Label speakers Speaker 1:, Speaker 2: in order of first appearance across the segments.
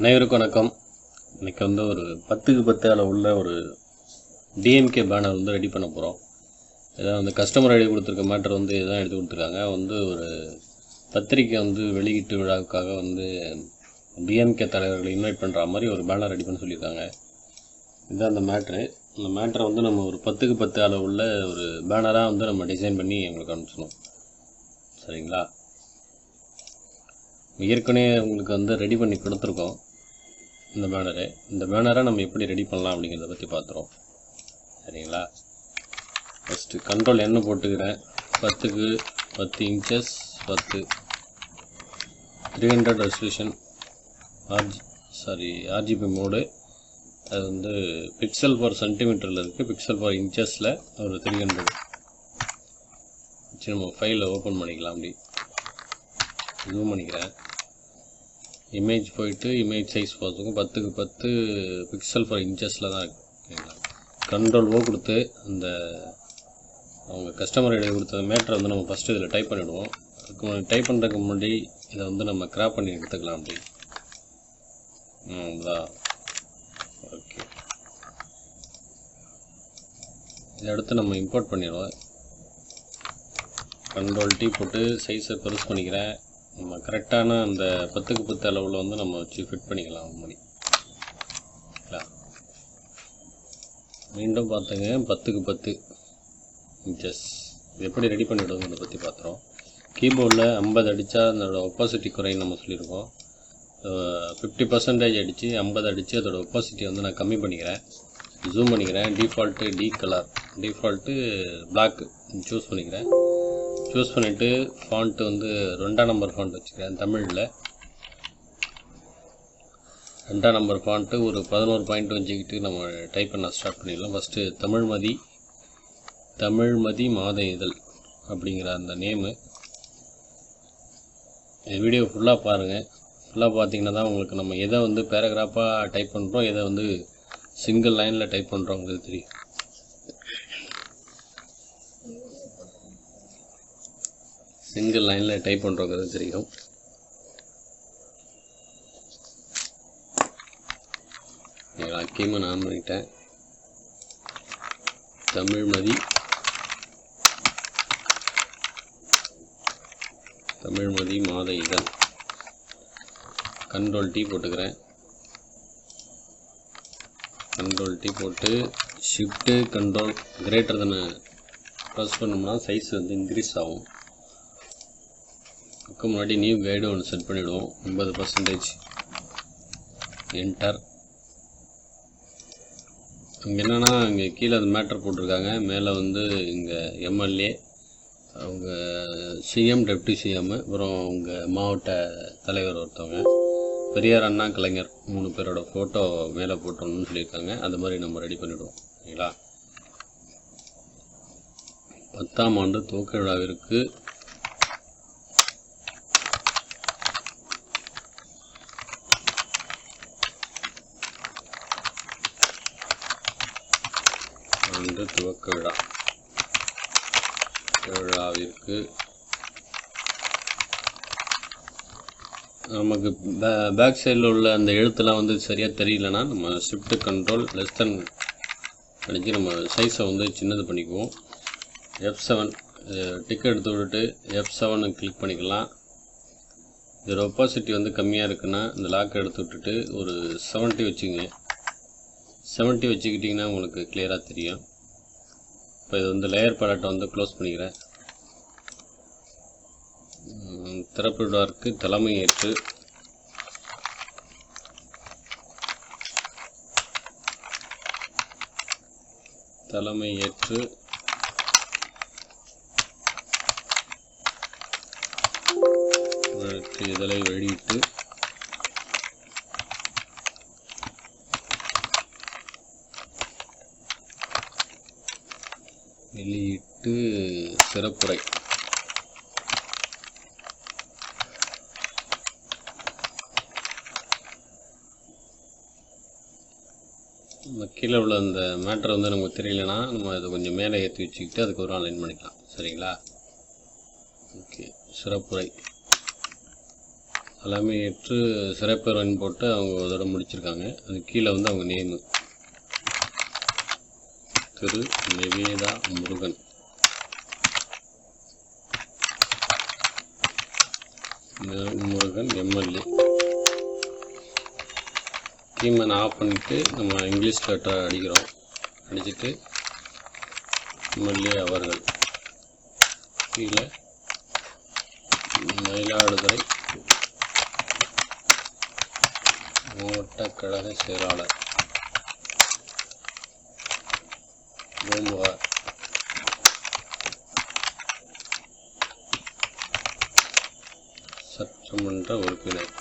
Speaker 1: அனைவருக்கும் வணக்கம். இன்றைக்கி வந்து ஒரு 10க்கு 10 அளவுள்ள ஒரு டிஎம்கே பேனர் வந்து ரெடி பண்ண போகிறோம். இதான் வந்து கஸ்டமர் ஐடி கொடுத்துருக்க மேட்டர் வந்து இதான் எடுத்து கொடுத்துருக்காங்க. வந்து ஒரு பத்திரிக்கை வந்து வெளியீட்டு விழாவுக்காக வந்து டிஎம்கே தலைவர்களை இன்வைட் பண்ணுற மாதிரி ஒரு பேனர் ரெடி பண்ண சொல்லியிருக்காங்க. இதுதான் அந்த மேட்ரு. அந்த மேட்டரை வந்து நம்ம ஒரு 10க்கு 10 அளவுள்ள ஒரு பேனராக வந்து நம்ம டிசைன் பண்ணி உங்களுக்கு அனுப்பிச்சணும். சரிங்களா? ஏற்கனவே உங்களுக்கு வந்து ரெடி பண்ணி கொடுத்துருக்கோம் இந்த பேனரை நம்ம எப்படி ரெடி பண்ணலாம் அப்படிங்கிறத பற்றி பார்த்துறோம். சரிங்களா? ஃபஸ்ட்டு கண்ட்ரோல் என்ன போட்டுக்கிறேன். 10க்கு 10 இன்ச்சஸ் 10 300 ரெசல்யூஷன் ஆர்ஜிபி மோடு. அது வந்து பிக்சல் ஃபார் சென்டிமீட்டரில் இருக்குது, பிக்சல் ஃபார் இன்ச்சஸில் ஒரு 300 வச்சு நம்ம ஃபைலை ஓப்பன் பண்ணிக்கலாம். அப்படி ஜூம் பண்ணிக்கிறேன். இமேஜ் போயிட்டு இமேஜ் சைஸ் பார்த்துக்கும் 10க்கு 10 பிக்சல் ஃபார் இன்ச்சஸில் தான் இருக்குது. ஓகேங்களா? கண்ட்ரோல் ஓ கொடுத்து அந்த அவங்க கஸ்டமர் ஐடி கொடுத்த மேட்டரை வந்து நம்ம ஃபஸ்ட்டு இதில் டைப் பண்ணிவிடுவோம். அதுக்கு முன்னாடி டைப் பண்ணுறதுக்கு முன்னாடி இதை வந்து நம்ம கிராப் பண்ணி எடுத்துக்கலாம். அப்படி அதுதான் ஓகே. இதை அடுத்து நம்ம இம்போர்ட் பண்ணிடுவோம். கண்ட்ரோல் டி போட்டு சைஸை பெருசு பண்ணிக்கிறேன். நம்ம கரெக்டான அந்த 10க்கு 10 அளவில் வந்து நம்ம வச்சு ஃபிட் பண்ணிக்கலாம். சரிங்களா? மீண்டும் பார்த்துங்க, 10க்கு 10 இன்ச்சஸ் இது எப்படி ரெடி பண்ணிவிடுவோங்கிறத பற்றி பார்த்துறோம். கீபோர்டில் 50 அடித்தா அதோட ஒப்பாசிட்டி குறைன்னு நம்ம சொல்லியிருக்கோம். 50% அடித்து 50 அடித்து அதோட ஒப்பாசிட்டி வந்து நான் கம்மி பண்ணிக்கிறேன். ஜூம் பண்ணிக்கிறேன். டிஃபால்ட்டு டி கலர், டிஃபால்ட்டு பிளாக் சூஸ் பண்ணிக்கிறேன். சூஸ் பண்ணிவிட்டு ஃபாண்ட்டு வந்து 2ஆம் நம்பர் ஃபாண்ட் வச்சுக்கிறேன். தமிழில் 2ஆம் நம்பர் ஃபாண்ட்டு ஒரு 11 பாயிண்ட் வச்சுக்கிட்டு நம்ம டைப் பண்ண ஸ்டார்ட் பண்ணிடலாம். ஃபஸ்ட்டு தமிழ்மதி மாத இதழ் அப்படிங்கிற அந்த நேமு. வீடியோ ஃபுல்லாக பாருங்கள். ஃபுல்லாக பார்த்தீங்கன்னா தான் உங்களுக்கு நம்ம எதை வந்து பேராகிராஃபாக டைப் பண்ணுறோம், எதை வந்து சிங்கிள் லைனில் டைப் பண்ணுறோங்கிறது தெரியும். சிங்கிள் லைனில் டைப் பண்ணுறோங்கிறது தெரியும். கீமை நான் பண்ணிட்டேன். தமிழ்மதி மாத இதழ். கண்ட்ரோல் டி போட்டுக்கிறேன். கண்ட்ரோல் டி போட்டு ஷிஃப்ட்டு கண்ட்ரோல் கிரேட்டர் தானே ப்ரெஸ் பண்ணோம்னா சைஸ் வந்து இன்க்ரீஸ் ஆகும். அதுக்கு முன்னாடி நியூ கைடு ஒன்று செட் பண்ணிவிடுவோம். 50% என்டர். இங்கே என்னென்னா இங்கே கீழே அது மேட்டர் போட்டிருக்காங்க. மேலே வந்து இங்கே எம்எல்ஏ, அவங்க சிஎம், டெப்டி சிஎம், அப்புறம் அவங்க மாவட்ட தலைவர் ஒருத்தவங்க, பெரியார், அண்ணா, கலைஞர் 3 பேரோட ஃபோட்டோ மேலே போட்டோம்னு சொல்லியிருக்காங்க. அது மாதிரி நம்ம ரெடி பண்ணிவிடுவோம். சரிங்களா? 10ஆம் ஆண்டு துவக்க விழாவிற்கு துவக்க விழாவிற்கு நமக்கு பேக் சைடில் உள்ள அந்த எழுத்துலாம் வந்து சரியாக தெரியலனா நம்ம ஷிஃப்ட் கண்ட்ரோல் லெஸ் அடித்து நம்ம சைஸை வந்து சின்னது பண்ணிக்குவோம். F7 டிக் எடுத்து விட்டுட்டு F7 கிளிக் பண்ணிக்கலாம். இதோட ஒப்பாசிட்டி வந்து கம்மியாக இருக்குன்னா இந்த லாக்கை எடுத்து விட்டுட்டு ஒரு 70 வச்சுங்க. 70 வச்சுக்கிட்டிங்கன்னா உங்களுக்கு கிளியராக தெரியும். இப்போ இது வந்து லேயர் பேலட்டை வந்து க்ளோஸ் பண்ணிக்கிறேன். திறப்பு விழாவிற்கு தலைமையேற்று இதழை வெளியிட்டு சிறப்புரை. கீழே உள்ள அந்த மேட்டர் வந்து நமக்கு தெரியலனா நம்ம அதை கொஞ்சம் மேலே ஏற்றி வச்சுக்கிட்டு அதுக்கு ஒரு அலைன் பண்ணிக்கலாம். சரிங்களா? ஓகே. சிறப்புரை எல்லாமே ஏற்று சிறப்பேர்வன் போட்டு அவங்க ஒரு தடவை முடிச்சிருக்காங்க. அது கீழே வந்து அவங்க நேமு திரு நிவேதா முருகன். முருகன் எம்எல்ஏ. கீமன் ஆஃப் பண்ணிவிட்டு நம்ம இங்கிலீஷ் லெட்டர் அடிக்கிறோம். அடிச்சுட்டு எம்எல்ஏ அவர்கள். கீழே மயிலாடுதுறை மாவட்ட கழக செயலாளர் பூம்புகார். சட்டமன்ற உறுப்பினர்.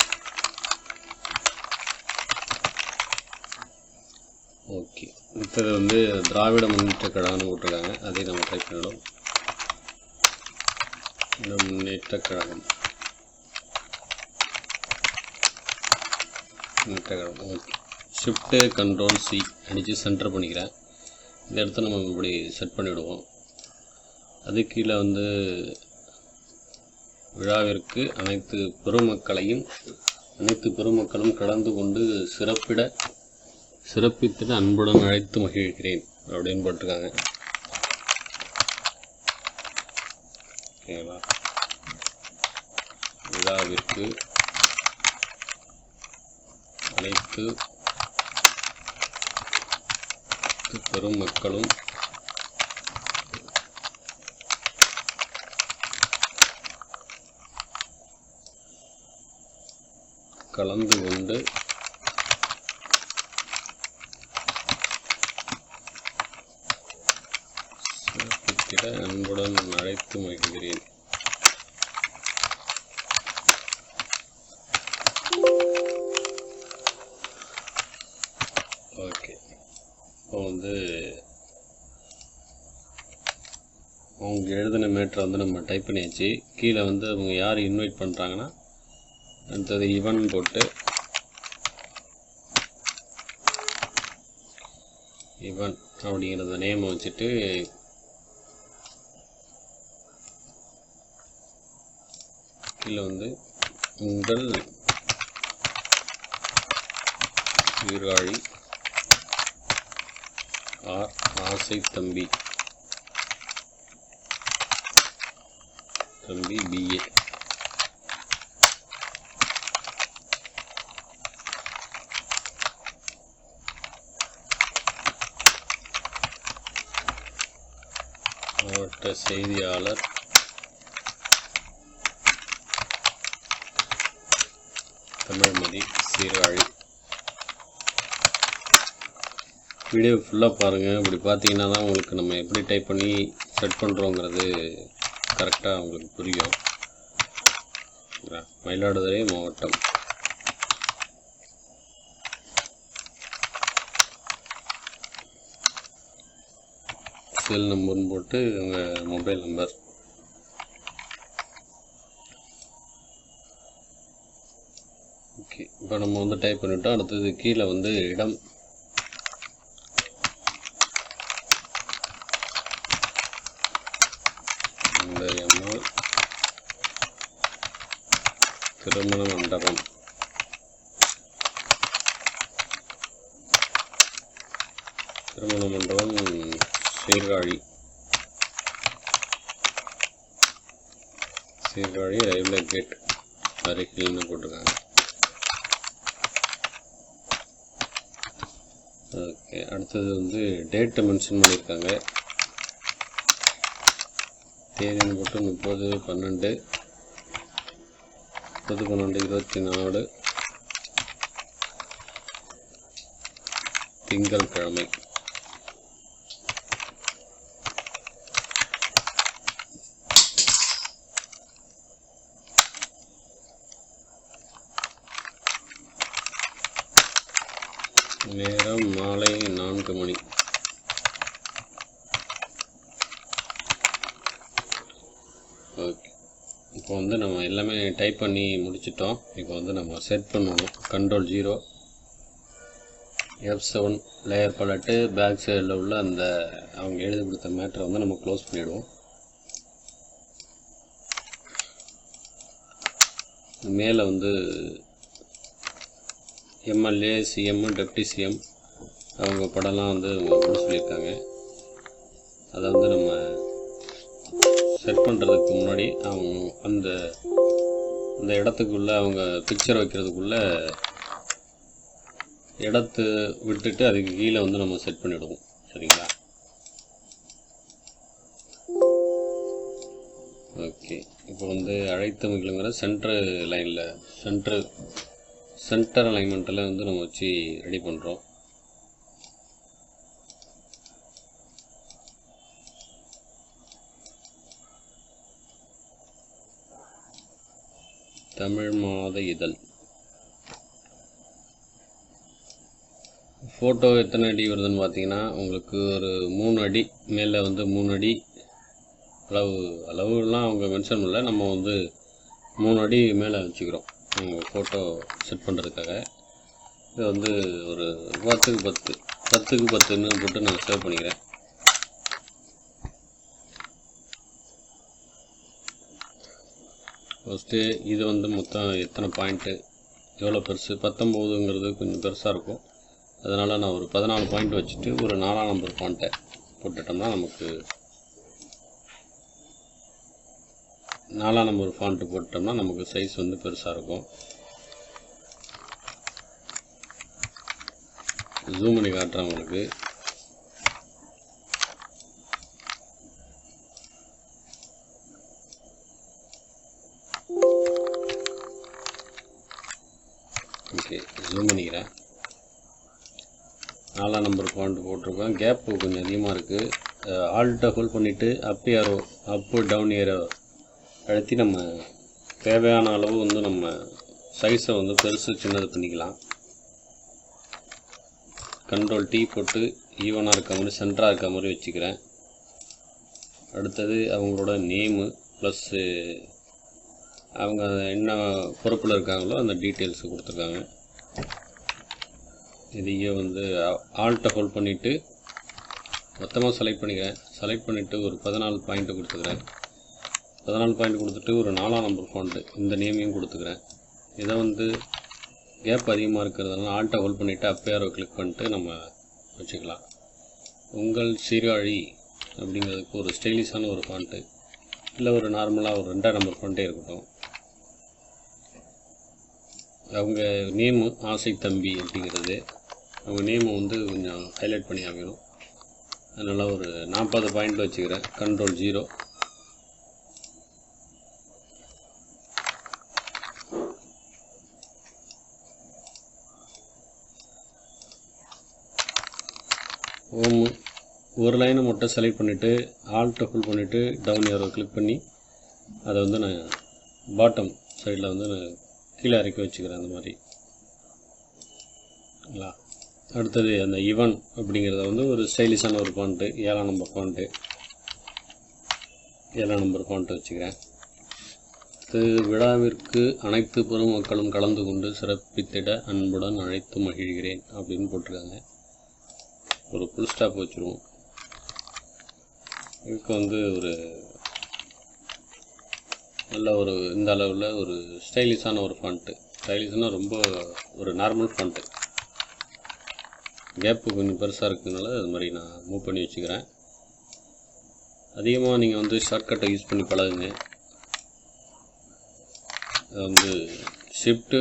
Speaker 1: ஓகே. அடுத்தது வந்து திராவிட முன்னேற்ற கழகம்னு போட்டிருக்காங்க. அதை நம்ம டைப் பண்ணிடும். Munnetra Kazhagam. Okay. Shift control C அடித்து சென்டர் பண்ணிக்கிறேன். இந்த இடத்த நம்ம இப்படி செட் பண்ணிவிடுவோம். அது கீழே வந்து விழாவிற்கு அனைத்து பெருமக்களும் கலந்து கொண்டு சிறப்பித்திட அன்புடன் அழைத்து மகிழ்கிறேன் அப்படின்னு போட்டிருக்காங்க. ஓகேங்களா? விழாவிற்கு அனைத்து பெருமக்களும் கலந்து கொண்டு சிறப்பித்திட அன்புடன் அழைத்து மகிழ்கிறேன். ஓகே. இப்போ வந்து அவங்க எழுதின மேட்ரை வந்து நம்ம டைப் பண்ணியாச்சு. கீழே வந்து அவங்க யார் இன்வைட் பண்ணுறாங்கன்னா அடுத்தது இவன் போட்டு இவன் அப்படிங்கிறத நேமை வச்சுட்டு கீழே வந்து உங்கள் சீர்காழி ஆசை தம்பி பிஏ. மாவட்ட செய்தியாளர் தமிழ்மதி சீர்காழி. வீடியோ ஃபுல்லாக பாருங்கள். இப்படி பார்த்தீங்கன்னா தான் உங்களுக்கு நம்ம எப்படி டைப் பண்ணி செட் பண்ணுறோங்கிறது கரெக்டாக உங்களுக்கு புரியும். மயிலாடுதுறை மாவட்டம். செல் நம்பர்னு போட்டு உங்கள் மொபைல் நம்பர். ஓகே. இப்போ நம்ம வந்து டைப் பண்ணிவிட்டோம். அடுத்தது கீழே வந்து இடம் திருமண மண்டபம். திருமண மண்டபம் சீர்காழி ரயில்வே கேட் அருகில்னு போட்டிருக்காங்க. ஓகே. அடுத்தது வந்து டேட்டை மென்ஷன் பண்ணியிருக்காங்க. தேதின்னு போட்டு 30/12/24 திங்கட்கிழமை. நேரம் மாலை 4 மணி. ஓகே. இப்போ வந்து நம்ம எல்லாமே டைப் பண்ணி முடிச்சிட்டோம். இப்போ வந்து நம்ம செட் பண்ணுவோம். Ctrl+0 F7 லேயர் பலட்டு பேக் சைடில் உள்ள அந்த அவங்க எழுதி கொடுத்த மேட்டரை வந்து நம்ம க்ளோஸ் பண்ணிவிடுவோம். மேலே வந்து எம்எல்ஏ, சிஎம், டெப்டி சிஎம் அவங்க படம்லாம் வந்து போட சொல்லியிருக்காங்க. அதை வந்து நம்ம செட் பண்ணுறதுக்கு முன்னாடி அவங்க அந்த அந்த இடத்துக்குள்ளே அவங்க பிக்சர் வைக்கிறதுக்குள்ளே இடத்து விட்டுட்டு அதுக்கு கீழே வந்து நம்ம செட் பண்ணிவிடுவோம். சரிங்களா? ஓகே, இப்போ வந்து அழைத்த மகிழுங்கிற சென்டர் லைனில் சென்டர் அலைன்மெண்ட்டில் வந்து நம்ம வச்சு ரெடி பண்ணுறோம். தமிழ் மாத இதழ் ஃபோட்டோ எத்தனை அடி வருதுன்னு பார்த்தீங்கன்னா, உங்களுக்கு ஒரு 3 அடி மேலே வந்து 3 அடி அளவுலாம் அவங்க மென்ஷன் பண்ணல. நம்ம வந்து 3 அடி மேலே வச்சுக்கிறோம் ஃபோட்டோ செட் பண்ணுறதுக்காக. இது வந்து ஒரு 10க்கு 10ன்னு போட்டு நான் சேவ் பண்ணிக்கிறேன். ஃபஸ்ட்டு இது வந்து மொத்தம் எத்தனை பாயிண்ட்டு, எவ்வளோ பெருசு, 19ங்கிறது கொஞ்சம் பெருசாக இருக்கும். அதனால் நான் ஒரு 14 பாயிண்ட் வச்சுட்டு ஒரு 4ஆம் நம்பர் பாயிண்ட்டை போட்டுட்டோம்னா நமக்கு 4ஆம் நம்பர் ஃபாண்ட்டு போட்டோம்னா நமக்கு சைஸ் வந்து பெருசாக இருக்கும். ஜூம் பண்ணி காட்டுறேன் உங்களுக்கு. ஓகே, ஜூம் பண்ணிக்கிறேன். 4ஆம் நம்பர் ஃபாண்ட் போட்டிருக்கோம். கேப்பு கொஞ்சம் அதிகமாக இருக்குது. ஆல்ட்டை ஹோல்ட் பண்ணிவிட்டு அப் ஏரோ, அப்பு டவுன் ஏரோ அழுத்தி நம்ம தேவையான அளவு வந்து நம்ம சைஸை வந்து பெருசு சின்னது பண்ணிக்கலாம். கண்ட்ரோல் T போட்டு ஈவனாக இருக்க மாதிரி சென்டராக இருக்க மாதிரி வச்சுக்கிறேன். அடுத்தது அவங்களோட நேமு ப்ளஸ்ஸு அவங்க என்ன பொறுப்பில் இருக்காங்களோ அந்த டீட்டெயில்ஸு கொடுத்துருக்காங்க. இதையே வந்து ஆல்ட்டை ஹோல்ட் பண்ணிவிட்டு மொத்தமாக செலக்ட் பண்ணிக்கிறேன். செலக்ட் பண்ணிவிட்டு ஒரு 14 பாயிண்ட்டு கொடுத்துக்கிறேன். 14 பாயிண்ட் கொடுத்துட்டு ஒரு 4ஆம் நம்பர் ஃபாண்ட்டு இந்த நேமையும் கொடுத்துக்கிறேன். இதை வந்து கேப் அதிகமாக இருக்கிறதுனால ஆல்ட்டை ஹோல்ட் பண்ணிவிட்டு அப் ஏரோ கிளிக் பண்ணிட்டு நம்ம வச்சுக்கலாம். உங்கள் சீர்காழி அப்படிங்கிறதுக்கு ஒரு ஸ்டைலிஷான ஒரு ஃபாண்ட்டு, இல்லை ஒரு நார்மலாக ஒரு 2ஆம் நம்பர் ஃபாண்ட்டே இருக்கட்டும். அவங்க நேமு ஆசை தம்பி அப்படிங்கிறது, அவங்க நேமு வந்து கொஞ்சம் ஹைலைட் பண்ணி ஆகணும். அதனால் ஒரு 40 பாயிண்ட் வச்சுக்கிறேன். கண்ட்ரோல் 0. ஒரு லைனை மட்டும் செலக்ட் பண்ணிவிட்டு ஆல்ட்டை ஃபுல் பண்ணிவிட்டு டவுன் ஏரோ கிளிக் பண்ணி அதை வந்து நான் பாட்டம் சைடில் வந்து நான் கீழே இறக்கி வச்சுக்கிறேன். அந்த மாதிரி. அடுத்தது அந்த ஈவன் அப்படிங்கிறத வந்து ஒரு ஸ்டைலிஷான ஒரு ஃபாண்ட்டு, 7ஆம் நம்பர் ஃபாண்ட்டு, 7ஆம் நம்பர் ஃபாண்ட்டு வச்சுக்கிறேன். விழாவிற்கு அனைத்து பொதுமக்களும் கலந்து கொண்டு சிறப்பித்திட அன்புடன் அழைத்து மகிழ்கிறேன் அப்படின்னு போட்டிருக்காங்க. ஒரு ஃபுல் ஸ்டாப் வச்சுருவோம். இதுக்கு வந்து ஒரு நல்ல ஒரு இந்த அளவில் ஒரு ஸ்டைலிஷான ஒரு ஃபாண்ட்டு, ஸ்டைலிஷ்னால் ரொம்ப ஒரு நார்மல் ஃபாண்ட்டு, கேப்பு கொஞ்சம் பெருசாக இருக்கிறதுனால அது மாதிரி நான் மூவ் பண்ணி வச்சுக்கிறேன். அதிகமாக நீங்கள் வந்து ஷார்ட்கட்டை யூஸ் பண்ணி பழகுங்க. அது வந்து ஷிஃப்ட்டு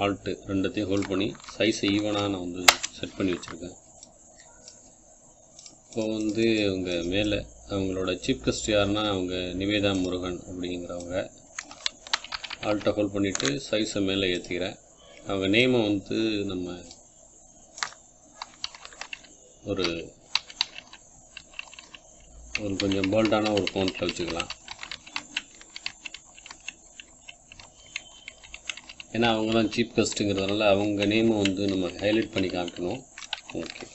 Speaker 1: ஆல்ட்டு ரெண்டுத்தையும் ஹோல்ட் பண்ணி சைஸை ஈவனாக நான் வந்து செட் பண்ணி வச்சுருக்கேன். இப்போ வந்து அவங்க மேலே அவங்களோட சீஃப் கெஸ்ட் யாருன்னா அவங்க நிவேதா முருகன் அப்படிங்கிறவங்க. ஆல்ட்டை ஹோல்ட் பண்ணிவிட்டு சைஸை மேலே ஏற்றிக்கிறேன். அவங்க நேமை வந்து நம்ம ஒரு கொஞ்சம் போல்டான ஒரு ஃபோன்ட்டில் வச்சுக்கலாம். ஏன்னா அவங்க தான் சீஃப் கெஸ்ட்டுங்கிறதுனால அவங்க நேமை வந்து நம்ம ஹைலைட் பண்ணி காமிக்கணும். ஓகே,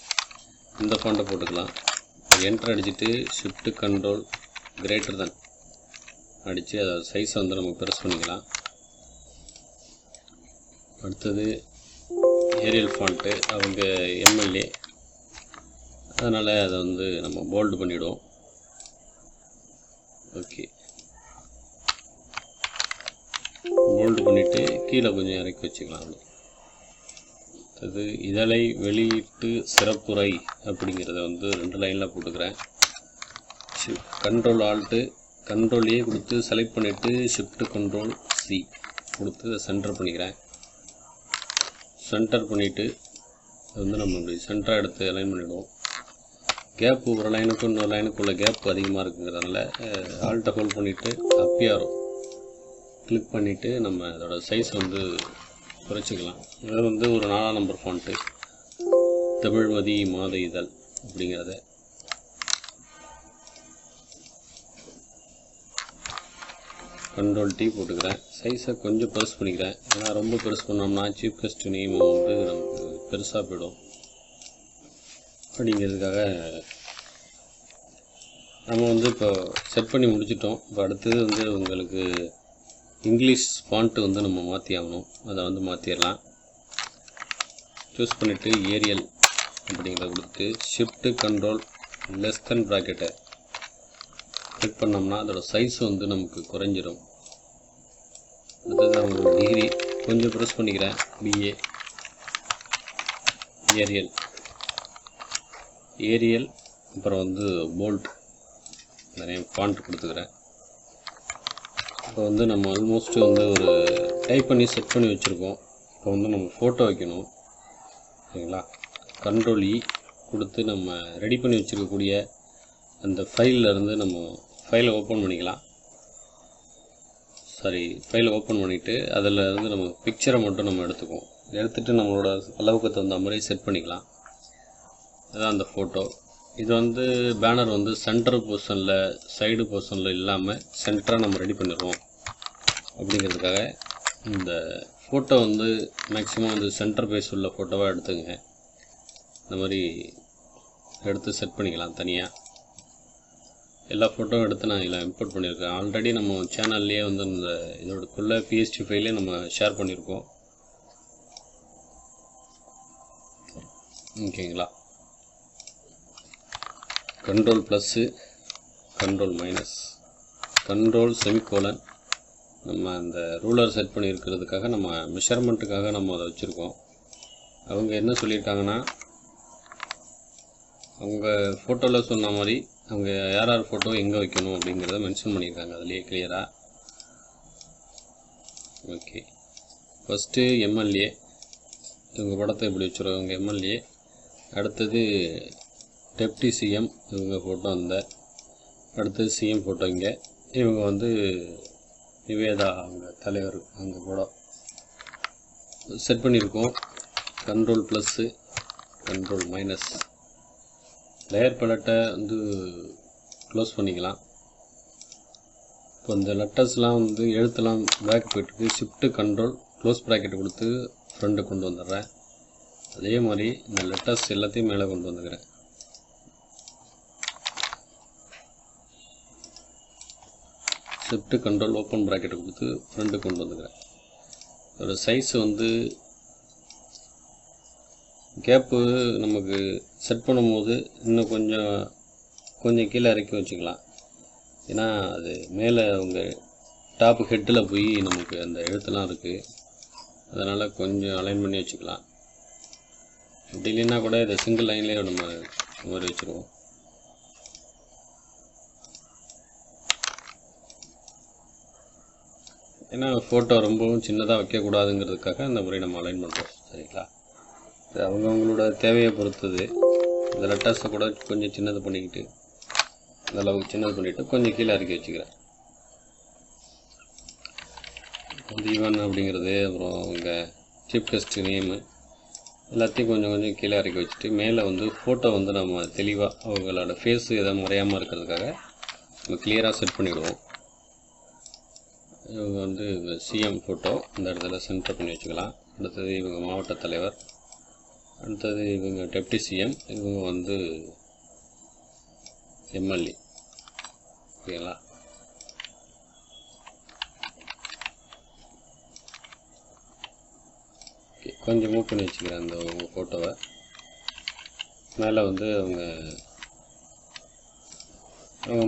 Speaker 1: இந்த ஃபோன்ட்டை போட்டுக்கலாம். என்ட்ரு அடிச்சுட்டு ஷிஃப்ட்டு கண்ட்ரோல் கிரேட்டர் தன் அடித்து அதை சைஸை வந்து நம்ம ப்ரெஸ் பண்ணிக்கலாம். அடுத்தது ஏரியல் ஃபாண்ட்டு அவங்க எம்எல்ஏ, அதனால் அதை வந்து நம்ம போல்டு பண்ணிவிடுவோம். ஓகே, போல்டு பண்ணிவிட்டு கீழே கொஞ்சம் இறக்கி வச்சுக்கலாம். அது இதழை வெளியீட்டு சிறப்புரை அப்படிங்கிறத வந்து 2 லைனில் போட்டுக்கிறேன். கண்ட்ரோல் ஆல்ட்டு கண்ட்ரோல் ஏ கொடுத்து செலக்ட் பண்ணிவிட்டு ஷிஃப்ட் கண்ட்ரோல் சி கொடுத்து சென்டர் பண்ணிக்கிறேன். சென்டர் பண்ணிவிட்டு அது வந்து நம்ம சென்டராக எடுத்து அலைன் பண்ணிவிடுவோம். கேப்பு ஒரு லைனுக்கும் இன்னொரு லைனுக்கு உள்ள கேப் அதிகமாக இருக்குங்கிறதுனால ஆல்ட்டை ஹோல்ட் பண்ணிவிட்டு அப்பியாரோ கிளிக் பண்ணிவிட்டு நம்ம அதோட சைஸ் வந்து குறைச்சிக்கலாம். இது வந்து ஒரு 4ஆம் நம்பர் ஃபாண்ட்டு, தமிழ்மதி மாத இதழ் அப்படிங்கிறத கண்ட்ரோல் டி போட்டுக்கிறேன். சைஸை கொஞ்சம் பெருசு பண்ணிக்கிறேன். ஏன்னா ரொம்ப பெருசு பண்ணோம்னா சீஃப் கெஸ்ட் நேம் வந்து நமக்கு பெருசாக போயிடும். அப்படிங்கிறதுக்காக நம்ம வந்து இப்போ செட் பண்ணி முடிச்சிட்டோம். இப்போ அடுத்தது வந்து உங்களுக்கு இங்கிலீஷ் ஃபாண்ட்டு வந்து நம்ம மாற்றி ஆகணும். அதை வந்து மாற்றிடலாம். சூஸ் பண்ணிவிட்டு ஏரியல் அப்படிங்கிறத கொடுத்து ஷிஃப்ட்டு கண்ட்ரோல் லெஸ் தென் ப்ராக்கெட்டை கிளிக் பண்ணோம்னா அதோட சைஸ் வந்து நமக்கு குறைஞ்சிடும். அடுத்தது அவங்களோட டிகிரி கொஞ்சம் ப்ரெஸ் பண்ணிக்கிறேன். பிஏ ஏரியல் அப்புறம் வந்து போல்ட் நிறைய ஃபாண்ட் கொடுத்துக்கிறேன். இப்போ வந்து நம்ம ஆல்மோஸ்ட் வந்து ஒரு டைப் பண்ணி செட் பண்ணி வச்சுருக்கோம். இப்போ வந்து நம்ம ஃபோட்டோ வைக்கணும். சரிங்களா? கண்ட்ரோல் இ கொடுத்து நம்ம ரெடி பண்ணி வச்சுருக்கக்கூடிய அந்த ஃபைலில் இருந்து நம்ம ஃபைலை ஓப்பன் பண்ணிக்கலாம். ஃபைலை ஓப்பன் பண்ணிவிட்டு அதில் இருந்து நம்ம பிக்சரை மட்டும் நம்ம எடுத்துகிட்டு நம்மளோட அளவுக்கு தகுந்த மாதிரி செட் பண்ணிக்கலாம். அதுதான் அந்த ஃபோட்டோ. இது வந்து பேனர் வந்து சென்டர் பொசிஷனில் சைடு பொசிஷனில் இல்லாமல் சென்டராக நம்ம ரெடி பண்ணிடுவோம். அப்படிங்கிறதுக்காக இந்த ஃபோட்டோ வந்து மேக்ஸிமம் வந்து சென்டர் பேஸ் உள்ள ஃபோட்டோவாக எடுத்துங்க. இந்த மாதிரி எடுத்து செட் பண்ணிக்கலாம். தனியாக எல்லா ஃபோட்டோவும் எடுத்து நான் இதில் இம்போர்ட் பண்ணியிருக்கேன். ஆல்ரெடி நம்ம சேனல்லையே வந்து இந்த இதோடக்குள்ளே பிஎஸ்டி ஃபைலே நம்ம ஷேர் பண்ணியிருக்கோம். ஓகேங்களா? Control plus control minus control semicolon நம்ம அந்த ரூலர் செட் பண்ணியிருக்கிறதுக்காக நம்ம மெஷர்மெண்ட்டுக்காக நம்ம அதை வச்சுருக்கோம். அவங்க என்ன சொல்லியிருக்காங்கன்னா அவங்க ஃபோட்டோவில் சொன்ன மாதிரி அவங்க யார் ஃபோட்டோ எங்கே வைக்கணும் அப்படிங்கிறத மென்ஷன் பண்ணியிருக்காங்க அதுலேயே கிளியராக. ஓகே, ஃபஸ்ட்டு எம்எல்ஏ இவங்க படத்தை இப்படி வச்சுருவாங்க. எம்எல்ஏ அடுத்தது டெப்டி சிஎம் இவங்க ஃபோட்டோ அடுத்தது சிஎம் ஃபோட்டோ இங்கே. இவங்க வந்து நிவேதா அவங்க தலைவர் அவங்க படம் செட் பண்ணியிருக்கோம். Control plus control minus layer பேலட்டை வந்து க்ளோஸ் பண்ணிக்கலாம். இப்போ இந்த லெட்டர்ஸ்லாம் வந்து எழுத்துலாம் பேக் போய்ட்டுருக்கு. ஷிஃப்ட்டு கண்ட்ரோல் க்ளோஸ் ப்ராக்கெட் கொடுத்து ஃப்ரண்ட்டு கொண்டு வந்துடுறேன். அதே மாதிரி இந்த லெட்டர்ஸ் எல்லாத்தையும் மேலே கொண்டு வந்துக்கிறேன். ஷிஃப்ட்டு கண்ட்ரோல் ஓப்பன் ப்ராக்கெட்டை கொடுத்து ஃப்ரண்ட்டு கொண்டு வந்துக்கிறேன். அதோட சைஸ் வந்து கேப்பு நமக்கு செட் பண்ணும்போது இன்னும் கொஞ்சம் கீழே இறக்கி வச்சுக்கலாம். ஏன்னா அது மேலே அவங்க டாப்பு ஹெட்டில் போய் நமக்கு அந்த எழுத்துலாம் இருக்குது. அதனால் கொஞ்சம் அலைன் பண்ணி வச்சுக்கலாம். அப்படி இல்லைன்னா கூட இதை சிங்கிள் லைன்லேயே நம்ம இந்த மாதிரி வச்சுருவோம். ஏன்னா ஃபோட்டோ ரொம்பவும் சின்னதாக வைக்கக்கூடாதுங்கிறதுக்காக அந்த மாதிரி நம்ம அலைன் பண்ணுறோம். சரிங்களா? இது அவங்கவுங்களோட தேவையை பொறுத்தது. இந்த லெட்டர்ஸை கூட கொஞ்சம் சின்னது பண்ணிக்கிட்டு இந்த அளவுக்கு சின்னது பண்ணிவிட்டு கொஞ்சம் கீழே இறக்கி வச்சுக்கிறேன். ஈவன் அப்படிங்கிறது அப்புறம் அவங்க சீஃப் கெஸ்ட் நேமு எல்லாத்தையும் கொஞ்சம் கீழே இறக்கி வச்சுட்டு மேலே வந்து ஃபோட்டோ வந்து நம்ம தெளிவாக அவங்களோட ஃபேஸு எதாவது மறையாமல் இருக்கிறதுக்காக நம்ம கிளியராக செட் பண்ணிவிடுவோம். இவங்க வந்து சிஎம் ஃபோட்டோ இந்த இடத்துல சென்டர் பண்ணி வச்சுக்கலாம். அடுத்தது இவங்க மாவட்ட தலைவர், அடுத்தது இவங்க டெப்டி சிஎம், இவங்க வந்து எம்எல்ஏ. ஓகேங்களா? ஓகே, கொஞ்சம் மூவ் பண்ணி வச்சுக்கிறேன் அந்த அவங்க ஃபோட்டோவை. மேலே வந்து அவங்க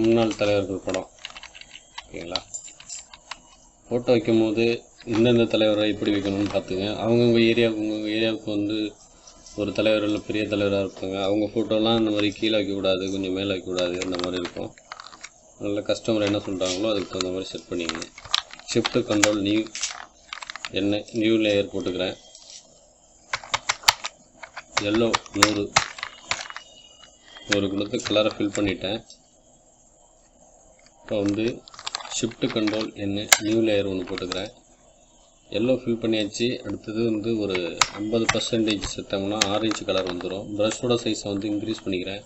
Speaker 1: முன்னாள் தலைவர்கள் படம். ஓகேங்களா? ஃபோட்டோ வைக்கும்போது இந்தந்த தலைவரை எப்படி வைக்கணும்னு பார்த்துங்க. அவங்கவுங்க ஏரியாவுக்கு வந்து ஒரு தலைவர் இல்லை பெரிய தலைவராக இருப்பாங்க. அவங்க ஃபோட்டோலாம் இந்த மாதிரி கீழே வைக்கக்கூடாது, கொஞ்சம் மேலே வைக்கக்கூடாது, அந்த மாதிரி இருக்கும். நல்ல கஸ்டமர் என்ன சொல்கிறாங்களோ அதுக்கு தகுந்த மாதிரி செட் பண்ணிக்கங்க. ஷிஃப்ட் கண்ட்ரோல் நியூ லேயர் போட்டுக்கிறேன். எல்லோ 100 கொடுத்து கலரை ஃபில் பண்ணிட்டேன். இப்போ வந்து ஷிஃப்ட் கண்ட்ரோல் நியூ லேயர் ஒன்று போட்டுக்கிறேன். எல்லோ ஃபில் பண்ணியாச்சு. அடுத்தது வந்து ஒரு 50% செத்தோம்னா ஆரஞ்சு கலர் வந்துடும். ப்ரஷோட சைஸை வந்து இன்க்ரீஸ் பண்ணிக்கிறேன்.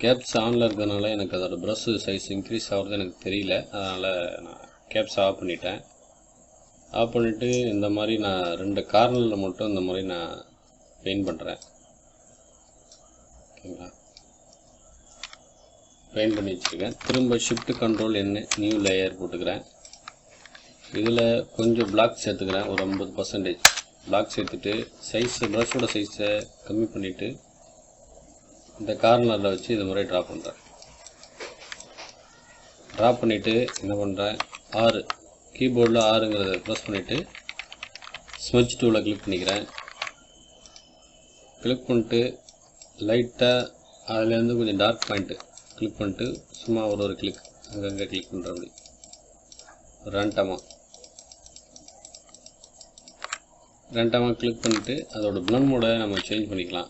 Speaker 1: கேப்ஸ் ஆனில் இருக்கிறதுனால எனக்கு அதோட ப்ரஷ் சைஸ் இன்க்ரீஸ் ஆகிறது எனக்கு தெரியல. அதனால் நான் கேப்ஸ் ஆஃப் பண்ணிட்டேன். ஆஃப் பண்ணிவிட்டு இந்த மாதிரி நான் 2 கார்னரில் மட்டும் இந்த மாதிரி நான் பெயிண்ட் பண்ணுறேன். ஓகேங்களா, பெயிண்ட் பண்ணி வச்சுருக்கேன். திரும்ப ஷிஃப்ட் கண்ட்ரோல் நியூ லேயர் போட்டுக்கிறேன். இதில் கொஞ்சம் பிளாக் சேர்த்துக்கிறேன். ஒரு 50% பிளாக் சேர்த்துட்டு ப்ரஷோட சைஸை கம்மி பண்ணிவிட்டு இந்த கார்னரில் வச்சு இது மாதிரி ட்ரா பண்ணுறேன். ட்ரா பண்ணிவிட்டு என்ன பண்ணுறேன், 6 கீபோர்டில் 6ங்கிறத ப்ரெஸ் பண்ணிவிட்டு ஸ்மெட்ச் டூவில் கிளிக் பண்ணிக்கிறேன். கிளிக் பண்ணிட்டு லைட்டாக அதுலேருந்து கொஞ்சம் டார்க் பாயிண்ட்டு கிளிக் பண்ணிட்டு சும்மா ஒரு கிளிக் அங்கங்கே கிளிக் பண்ணுற அப்படி ரேண்டமாக கிளிக் பண்ணிவிட்டு அதோட பிளண்ட் மோடை நம்ம சேஞ்ச் பண்ணிக்கலாம்.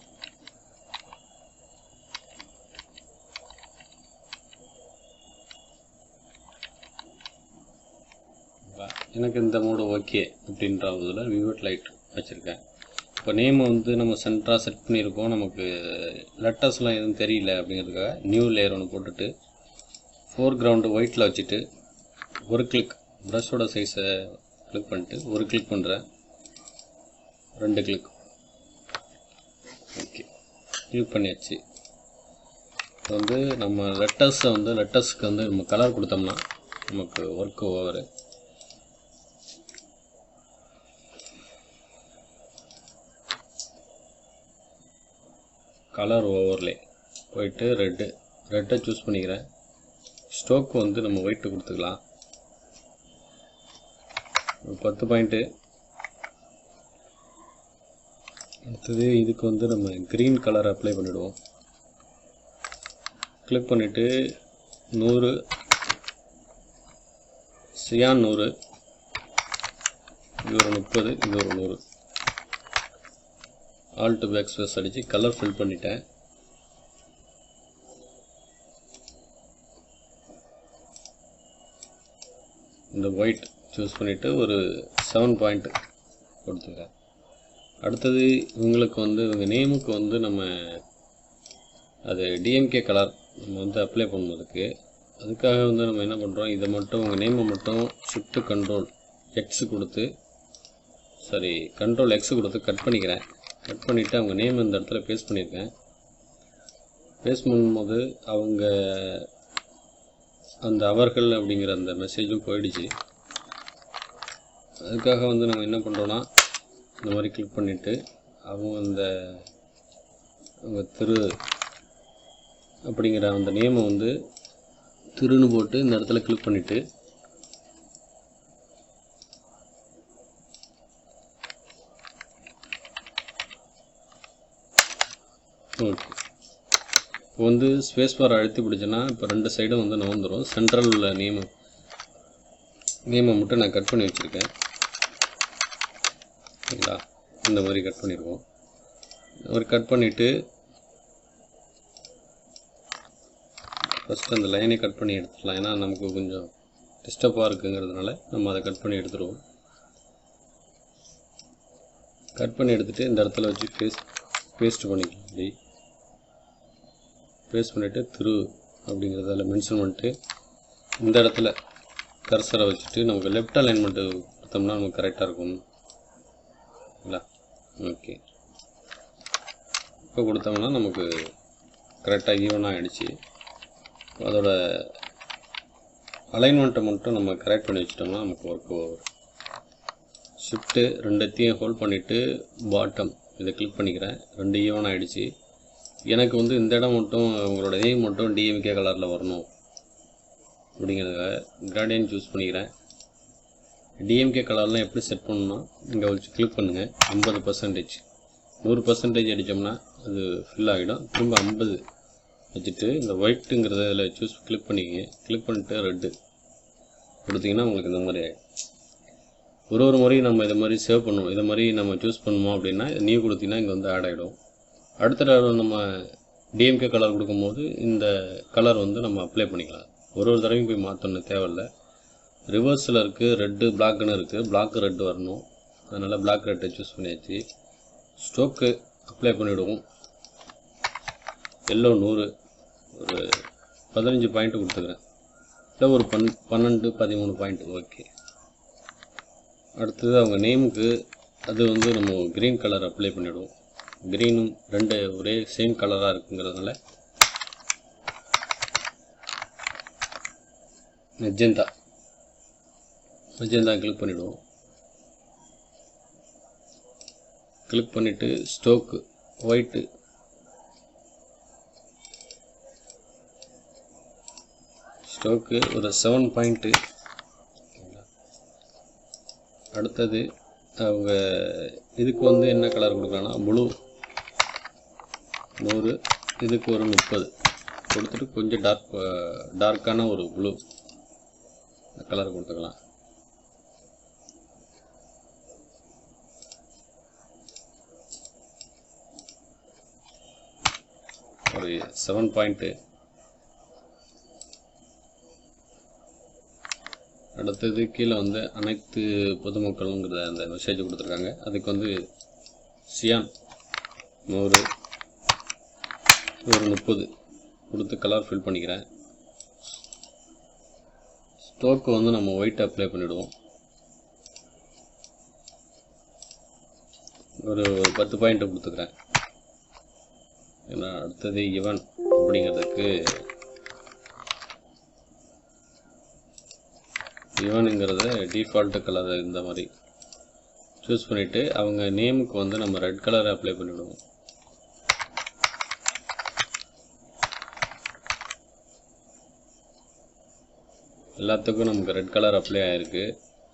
Speaker 1: எனக்கு இந்த மோடு ஓகே அப்படின்ற இதில் விவட் லைட் வச்சுருக்கேன். இப்போ நேம் வந்து நம்ம சென்டராக செட் பண்ணியிருக்கோம். நமக்கு லெட்டர்ஸ்லாம் எதுவும் தெரியல அப்படிங்கிறதுக்காக நியூ லேயர் ஒன்று போட்டுட்டு ஃபோர்க்ரவுண்டு ஒயிட்டில் வச்சுட்டு ஒரு கிளிக் ப்ரஷோட சைஸை கிளிக் பண்ணிட்டு ஒரு கிளிக் பண்ணுறேன். 2 கிளிக் ஓகே கிளிக் பண்ணியாச்சு. இப்போ வந்து நம்ம லெட்டர்ஸ்க்கு வந்து நம்ம கலர் கொடுத்தோம்னா நமக்கு ஒர்க் ஓவர். கலர் ஓவர்லே போயிட்டு ரெட்டை சூஸ் பண்ணிக்கிறேன். ஸ்ட்ரோக் வந்து நம்ம ஒயிட்டு கொடுத்துக்கலாம். 10 பாயிண்ட்டு. அடுத்தது இதுக்கு வந்து நம்ம க்ரீன் கலர் அப்ளை பண்ணிவிடுவோம். கிளிக் பண்ணிவிட்டு 100 சியான் 100, இது ஒரு 30, இது ஒரு 100 ஆல்ட் பேக் ஸ்பேஸ் அடித்து கலர் ஃபில் பண்ணிட்டேன். இந்த ஒயிட் சூஸ் பண்ணிவிட்டு ஒரு 7 பாயிண்ட் கொடுத்துக்கிறேன். அடுத்தது இவங்களுக்கு வந்து இவங்க நேமுக்கு வந்து நம்ம அது டிஎம்கே கலர் நம்ம வந்து அப்ளை பண்ணுறதுக்கு அதுக்காக வந்து நம்ம என்ன பண்ணுறோம், இதை மட்டும் உங்கள் நேமை மட்டும் ஷிஃப்ட் கண்ட்ரோல் எக்ஸ் கொடுத்து கண்ட்ரோல் எக்ஸ் கொடுத்து கட் பண்ணிக்கிறேன். கட் பண்ணிவிட்டு அவங்க நேம் இந்த இடத்துல பேஸ்ட் பண்ணியிருக்கேன். பேஸ்ட் பண்ணும்போது அவங்க அந்த அவர்கள் அப்படிங்கிற அந்த மெசேஜும் போயிடுச்சு. அதுக்காக வந்து நம்ம என்ன பண்ணுறோன்னா இந்த மாதிரி கிளிக் பண்ணிவிட்டு அவங்க திரு அப்படிங்கிற அந்த நேமை வந்து திருன்னு போட்டு இந்த இடத்துல கிளிக் பண்ணிவிட்டு ஓகே இப்போ வந்து ஸ்பேஸ் பார் அழுத்தி பிடிச்சேன்னா இப்போ 2 சைடும் வந்து நகர்ந்துடும். சென்ட்ரல் உள்ள நேமை மட்டும் நான் கட் பண்ணி வச்சுருக்கேன். சரிங்களா, இந்த மாதிரி கட் பண்ணிடுவோம். ஒரு கட் பண்ணிவிட்டு ஃபஸ்ட்டு அந்த லைனை கட் பண்ணி எடுத்துடலாம். ஏன்னா நமக்கு கொஞ்சம் டிஸ்டர்பாக இருக்குங்கிறதுனால நம்ம அதை கட் பண்ணி எடுத்துருவோம். கட் பண்ணி எடுத்துகிட்டு இந்த இடத்துல வச்சு பேஸ்ட் பண்ணிக்கலாம். அப்படி பேஸ்ட் பண்ணிவிட்டு திரு அப்படிங்கிறதால மென்ஷன் பண்ணிட்டு இந்த இடத்துல கர்சரை வச்சுட்டு நமக்கு லெஃப்ட் அலைன்மெண்ட்டு கொடுத்தோம்னா நமக்கு கரெக்டாக இருக்கும். ஓகே, இப்போ கொடுத்தோம்னா நமக்கு கரெக்டாக ஈவனாக ஆகிடுச்சு. அதோட அலைன்மெண்ட்டை மட்டும் நம்ம கரெக்ட் பண்ணி வச்சிட்டோம்னா நமக்கு ஒர்க் ஓவர். ஷிஃப்ட்டு 2த்தையும் ஹோல்ட் பண்ணிவிட்டு பாட்டம் இதை கிளிக் பண்ணிக்கிறேன். 2 ஈவன் ஆகிடுச்சு. எனக்கு வந்து இந்த இடம் மட்டும் உங்களோட நேம் மட்டும் டிஎம்கே கலரில் வரணும் அப்படிங்கிறதுக்காக கிராடியன்ட் சூஸ் பண்ணிக்கிறேன். டிஎம்கே கலர்லாம் எப்படி செட் பண்ணணும்னா இங்கே வச்சு கிளிக் பண்ணுங்கள். 50%, 100% அடித்தோம்னா அது ஃபில் ஆகிடும். திரும்ப 50 வச்சுட்டு இந்த ஒயிட்டுங்கிறத இதில் கிளிக் பண்ணிக்கங்க. கிளிக் பண்ணிட்டு ரெட்டு கொடுத்தீங்கன்னா உங்களுக்கு இந்த மாதிரி ஆகிடும். ஒரு முறையும் நம்ம இதை மாதிரி சேவ் பண்ணுவோம். இதை மாதிரி நம்ம சூஸ் பண்ணுவோம் அப்படின்னா நியூ கொடுத்தீங்கன்னா இங்கே வந்து ஆட் ஆகிடும். அடுத்த நம்ம டிஎம்கே கலர் கொடுக்கும்போது இந்த கலர் வந்து நம்ம அப்ளை பண்ணிக்கலாம். ஒரு தடவையும் போய் மாற்றணும் தேவையில்லை. ரிவர்ஸில் இருக்குது, ரெட்டு பிளாக்குன்னு இருக்குது. பிளாக் ரெட்டு வரணும், அதனால் பிளாக் ரெட்டை சூஸ் பண்ணியாச்சு. ஸ்ட்ரோக்கு அப்ளை பண்ணிவிடுவோம். எல்லோ 100, ஒரு 15 பாயிண்ட் கொடுத்துக்கிறேன். இல்லை ஒரு 12, 13 பாயிண்ட். ஓகே. அடுத்தது அவங்க நேமுக்கு அது வந்து நம்ம க்ரீன் கலர் அப்ளை பண்ணிவிடுவோம். க்ரீனும் ரெண்டு ஒரே சேம் கலராக இருக்குங்கிறதுனால மெஜெண்டா கிளிக் பண்ணிவிடுவோம். கிளிக் பண்ணிவிட்டு ஸ்ட்ரோக்கு ஒயிட்டு, ஸ்ட்ரோக்கு ஒரு 7 பாயிண்ட்டு. அடுத்தது அவங்க இதுக்கு வந்து என்ன கலர் கொடுக்கலாம்னா ப்ளூ 100, இதுக்கு ஒரு 30 கொடுத்துட்டு கொஞ்சம் டார்க்கான ஒரு ப்ளூ கலர் கொடுத்துக்கலாம். ஒரு 7 பாயிண்ட்டு. அடுத்தது கீழே வந்து அனைத்து பொதுமக்களுங்கிற அந்த மெசேஜ் கொடுத்துருக்காங்க. அதுக்கு வந்து சியான் 100, ஒரு 30 கொடுத்து கலர் ஃபில் பண்ணிக்கிறேன். ஸ்ட்ரோக்கு வந்து நம்ம ஒயிட் அப்ளை பண்ணிவிடுவோம். ஒரு 10 பாயிண்ட் கொடுத்துக்கிறேன். ஏன்னா அடுத்தது இவன் அப்படிங்கிறதுக்கு இவனுங்கிறத டிஃபால்ட்டு கலர் இந்த மாதிரி சூஸ் பண்ணிவிட்டு அவங்க நேமுக்கு வந்து நம்ம ரெட் கலரை அப்ளை பண்ணிவிடுவோம். எல்லாத்துக்கும் நமக்கு ரெட் கலர் அப்ளை ஆகிருக்கு.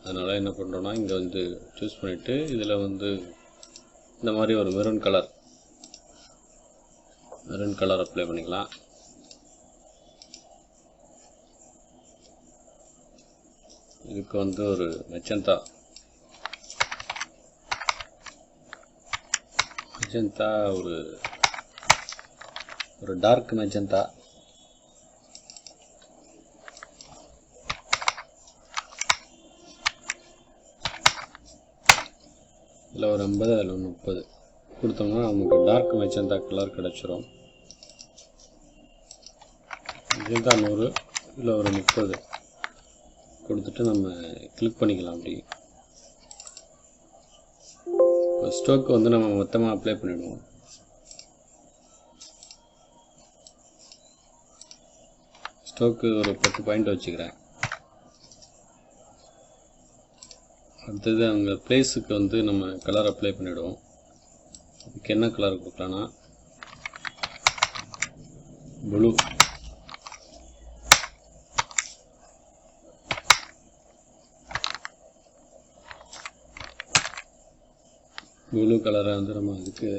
Speaker 1: அதனால் என்ன பண்ணுறோன்னா இங்கே வந்து சூஸ் பண்ணிவிட்டு இதில் வந்து இந்த மாதிரி ஒரு மெரூன் கலர் அப்ளை பண்ணிக்கலாம். இதுக்கு வந்து ஒரு மெஜந்தா ஒரு டார்க் மெஜந்தா. இதில் ஒரு 50, அதில் ஒரு 30 கொடுத்தோம்னா நமக்கு டார்க் மெஜந்தா கலர் கிடச்சிரும். மெஜந்தா 100, இதில் ஒரு 30 கொடுத்துட்டு நம்ம கிளிக் பண்ணிக்கலாம். அப்படி ஸ்ட்ரோக்கு வந்து நம்ம மொத்தமாக அப்ளை பண்ணிவிடுவோம். ஸ்ட்ரோக்கு ஒரு 10 பாயிண்ட் வச்சுக்கிறேன். அடுத்தது அங்கே பிளேஸுக்கு வந்து நம்ம கலர் அப்ளை பண்ணிவிடுவோம். அதுக்கு என்ன கலர் கொடுக்கலான்னா ப்ளூ. ப்ளூ கலரை வந்து நம்ம அதுக்கு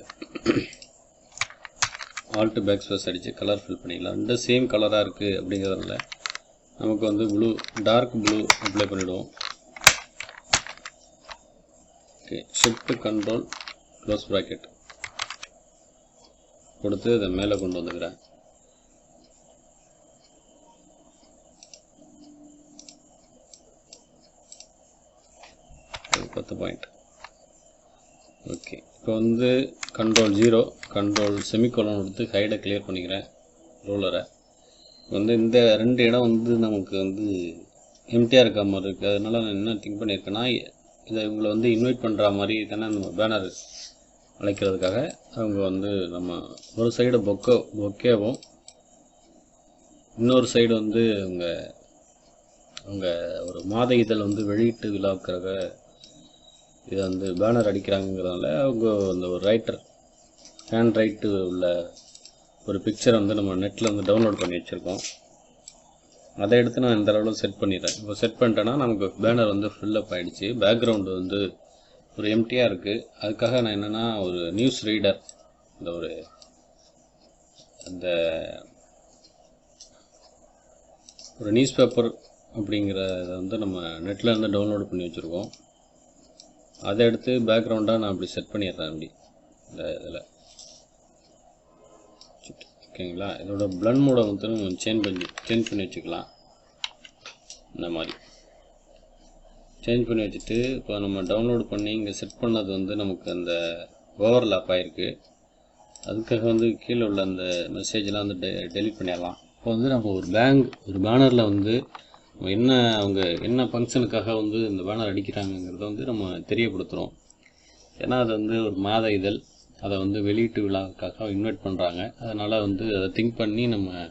Speaker 1: ஆல்ட் பேக் ஸ்பேஸ் அடித்து கலர் ஃபில் பண்ணிக்கலாம். ரெண்டு சேம் கலராக இருக்குது அப்படிங்கிறதுனால நமக்கு வந்து டார்க் ப்ளூ அப்ளை பண்ணிவிடுவோம். Okay, shift control close bracket கொடுத்து இதை மேலே கொண்டு வந்துக்கிறேன். ஒரு 10 பாயிண்ட். ஓகே, இப்போ வந்து கண்ட்ரோல் 0, கண்ட்ரோல் செமிகோலன் கொடுத்து ஹைடை கிளியர் பண்ணிக்கிறேன் ரோலரை. வந்து இந்த 2 இடம் வந்து நமக்கு வந்து எம்டியாக இருக்க மாதிரி இருக்குது. அதனால் நான் என்ன திங்க் பண்ணியிருக்கேன்னா இதை இவங்களை வந்து இன்வைட் பண்ணுற மாதிரி தானே நம்ம பேனர் அழைக்கிறதுக்காக அவங்க வந்து நம்ம ஒரு சைடு பொக்கேவும் இன்னொரு சைடு வந்து அவங்க ஒரு மாத இதழ் வந்து வெளியீட்டு விழாவுக்காக இதை வந்து பேனர் அடிக்கிறாங்கிறதுனால அவங்க அந்த ஒரு ஹேண்ட் ரைட்டு உள்ள ஒரு பிக்சரை வந்து நம்ம நெட்டில் வந்து டவுன்லோட் பண்ணி வச்சுருக்கோம். அதை எடுத்து நான் இந்த அளவில் செட் பண்ணிடுறேன். இப்போ செட் பண்ணிட்டேன்னா நமக்கு பேனர் வந்து ஃபில்லப் ஆகிடுச்சு. பேக்ரவுண்டு வந்து ஒரு எம்டியாக இருக்குது. அதுக்காக நான் என்னென்னா ஒரு நியூஸ் ரீடர், இந்த ஒரு அந்த ஒரு நியூஸ் பேப்பர் அப்படிங்கிறத வந்து நம்ம நெட்டில் இருந்து டவுன்லோட் பண்ணி வச்சுருக்கோம். அதை எடுத்து பேக்ரவுண்டாக நான் அப்படி செட் பண்ணிடுறேன். அப்படி இந்த இதில் ஓகேங்களா. இதோட பிளண்ட் மோடை வந்து நம்ம சேஞ்ச் பண்ணி வச்சுக்கலாம். இந்த மாதிரி சேஞ்ச் பண்ணி வச்சுட்டு இப்போ நம்ம டவுன்லோட் பண்ணி இங்கே செட் பண்ணது வந்து நமக்கு அந்த ஓவர்லாப் ஆகிருக்கு. அதுக்காக வந்து கீழே உள்ள அந்த மெசேஜெலாம் வந்து டெலிட் பண்ணிடலாம். இப்போ வந்து நம்ம ஒரு பேனரில் வந்து அவங்க என்ன ஃபங்க்ஷனுக்காக வந்து இந்த பேனர் அடிக்கிறாங்கங்கிறத வந்து நம்ம தெரியப்படுத்துகிறோம். ஏன்னா அது வந்து ஒரு மாத இதழ், அதை வந்து வெளியீட்டு விழாவுக்காக இன்வைட் பண்ணுறாங்க. அதனால் வந்து அதை திங்க் பண்ணி நம்ம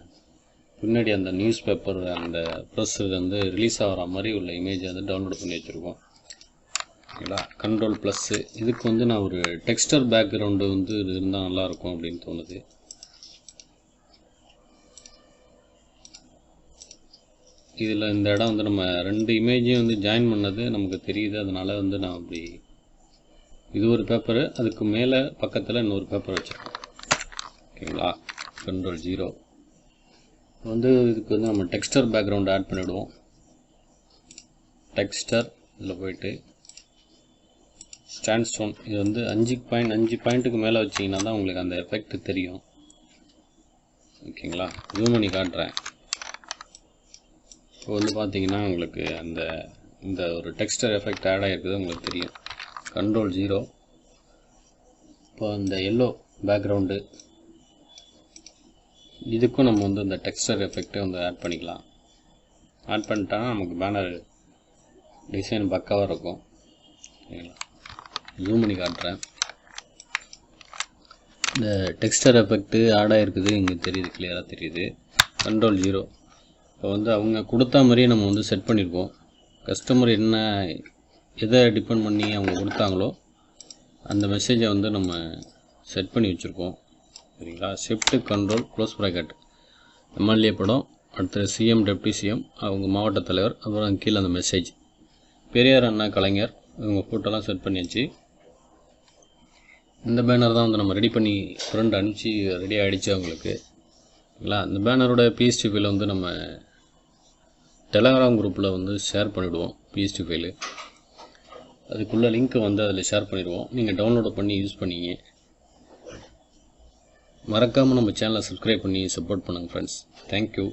Speaker 1: பின்னாடி அந்த நியூஸ் பேப்பர் அந்த ப்ரெஸ் வந்து ரிலீஸ் ஆகிற மாதிரி உள்ள இமேஜை வந்து டவுன்லோட் பண்ணி வச்சுருக்கோம். ஓகேங்களா. Ctrl+. இதுக்கு வந்து நான் ஒரு டெக்ஸ்டர் பேக்ரவுண்டு வந்து இருந்தால் நல்லாயிருக்கும் அப்படின்னு தோணுது. இதில் இந்த இடம் வந்து நம்ம 2 இமேஜையும் வந்து ஜாயின் பண்ணது நமக்கு தெரியுது. அதனால் வந்து நான் அப்படி இது ஒரு பேப்பரு, அதுக்கு மேலே பக்கத்தில் இன்னொரு பேப்பர் வச்சுருக்கோம். ஓகேங்களா. Ctrl+0. வந்து இதுக்கு வந்து நம்ம டெக்ஸ்டர் பேக்ரவுண்ட் ஆட் பண்ணிவிடுவோம். டெக்ஸ்டர் இதில் போயிட்டு சாண்ட்ஸ்டோன், இது வந்து 5 பாயிண்ட்டுக்கு மேலே வச்சிங்கன்னா தான் உங்களுக்கு அந்த எஃபெக்ட் தெரியும். ஓகேங்களா. ஜூம் பண்ணி காட்டுறேன். இப்போ வந்து பார்த்தீங்கன்னா உங்களுக்கு இந்த ஒரு டெக்ஸ்டர் எஃபெக்ட் ஆட் ஆகிருக்குது உங்களுக்கு தெரியும். Ctrl+0. இப்போ அந்த எல்லோ பேக்ரவுண்டு இதுக்கும் நம்ம வந்து இந்த டெக்ஸ்டர் எஃபெக்ட்டை வந்து ஆட் பண்ணிக்கலாம். ஆட் பண்ணிட்டா நமக்கு பேனர் டிசைன் பக்காவாக இருக்கும். ஓகேங்களா. ஜூம் பண்ணி காட்டுறேன். இந்த டெக்ஸ்டர் எஃபெக்ட்டு ஆட் ஆகிருக்குது இங்கே தெரியுது, கிளியராக தெரியுது. Ctrl+0. இப்போ வந்து அவங்க கொடுத்தா மாதிரியே நம்ம வந்து செட் பண்ணியிருக்கோம். கஸ்டமர் எதை டிபெண்ட் பண்ணி அவங்க கொடுத்தாங்களோ அந்த மெசேஜை வந்து நம்ம செட் பண்ணி வச்சுருக்கோம். சரிங்களா. Shift Ctrl close bracket. MLA படம், அடுத்து சிஎம், டெப்டி சிஎம், அவங்க மாவட்ட தலைவர், அப்புறம் கீழே அந்த மெசேஜ் பெரியார் அண்ணா கலைஞர் இவங்க ஃபோட்டோலாம் செட் பண்ணியாச்சு. இந்த பேனர் தான் வந்து நம்ம ரெடி பண்ணி ஃப்ரெண்ட் அனுப்பிச்சி ரெடி ஆகிடுச்சு அவங்களுக்கு. ஓகேங்களா. இந்த பேனரோட பிஎஸ்டி ஃபைலை வந்து நம்ம டெலகிராம் குரூப்பில் வந்து ஷேர் பண்ணிவிடுவோம். பிஎஸ்டி ஃபைலு அதுக்குள்ளே லிங்க்கை வந்து அதில் ஷேர் பண்ணிடுவோம். நீங்கள் டவுன்லோட் பண்ணி யூஸ் பண்ணிங்க. மறக்காமல் நம்ம சேனலை சப்ஸ்கிரைப் பண்ணி சப்போர்ட் பண்ணுங்கள் ஃப்ரெண்ட்ஸ். தேங்க்யூ.